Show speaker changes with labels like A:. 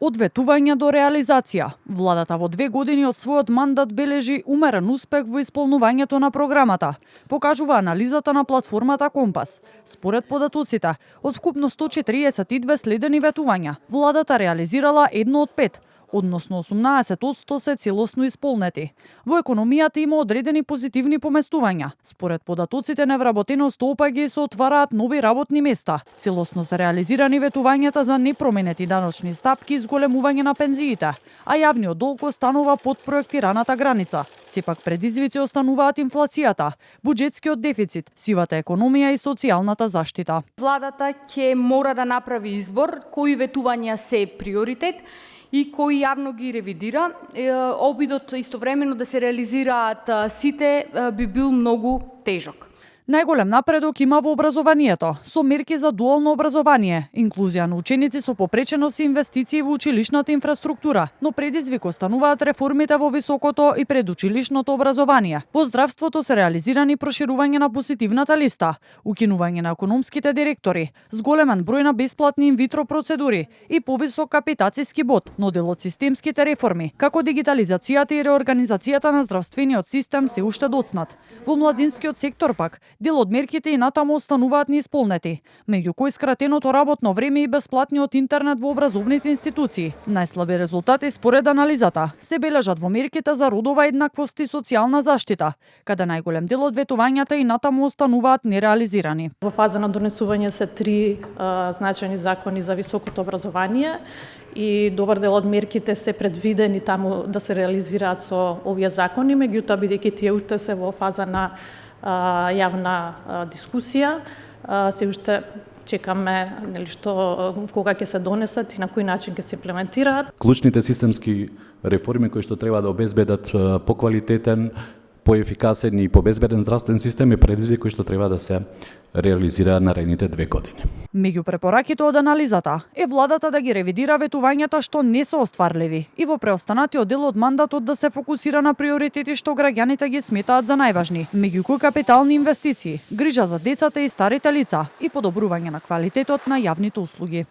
A: Од ветување до реализација, владата во 2 години од својот мандат бележи умерен успех во исполнувањето на програмата, покажува анализата на платформата Компас. Според податоците, од вкупно 142 следени ветувања, владата реализирала 1 од 5, односно 18% се целосно исполнети. Во економијата има одредени позитивни поместувања. Според податоците, невработеност опаѓа се отвараат нови работни места. Целосно се реализирани ветувањата за непроменети даночни стапки и зголемување на пензиите, а јавниот долг останува под проектираната граница. Сепак предизвици остануваат инфлацијата, буџетскиот дефицит, сивата економија и социјалната заштита.
B: Владата ќе мора да направи избор кои ветувања се приоритет и кои јавно ги ревидира. Обидот истовремено да се реализираат сите би бил многу тежок.
A: Најголем напредок има во образованието, со мерки за дуално образование, инклузија на ученици со попреченост и инвестиции во училишната инфраструктура, но предизвик остануваат реформите во високото и предучилишното образование. Во здравството се реализирани проширување на позитивната листа, укинување на економските директори, зголемен број на бесплатни инвитро процедури и повисок капитацијски бод, но дел од системските реформи, како дигитализацијата и реорганизацијата на здравствениот систем се уште доцнат. Во младинскиот сектор пак, дел од мерките и натаму остануваат неисполнети, меѓу кои скратеното работно време и бесплатниот интернет во образовните институции. Најслаби резултати според анализата се бележат во мерките за родова еднаквост и социјална заштита, каде најголем дел од ветувањата и натаму остануваат нереализирани.
C: Во фаза на донесување се 3 значајни закони за високото образование и добар дел од мерките се предвидени таму да се реализираат со овие закони, меѓутоа бидејќи тие уште се во фаза на јавна дискусија, се уште чекаме кога ќе се донесат и на кој начин ќе се имплементираат.
D: Клучните системски реформи кои што треба да обезбедат поквалитетен, поефикасен и побезбеден здравствен систем е предизвик кој што треба да се реализира наредните 2 години.
A: Меѓу препораките од анализата е владата да ги ревидира ветувањата што не се остварливи и во преостанатиот дел од мандатот да се фокусира на приоритети што граѓаните ги сметаат за најважни, меѓу кои капитални инвестиции, грижа за децата и старите лица и подобрување на квалитетот на јавните услуги.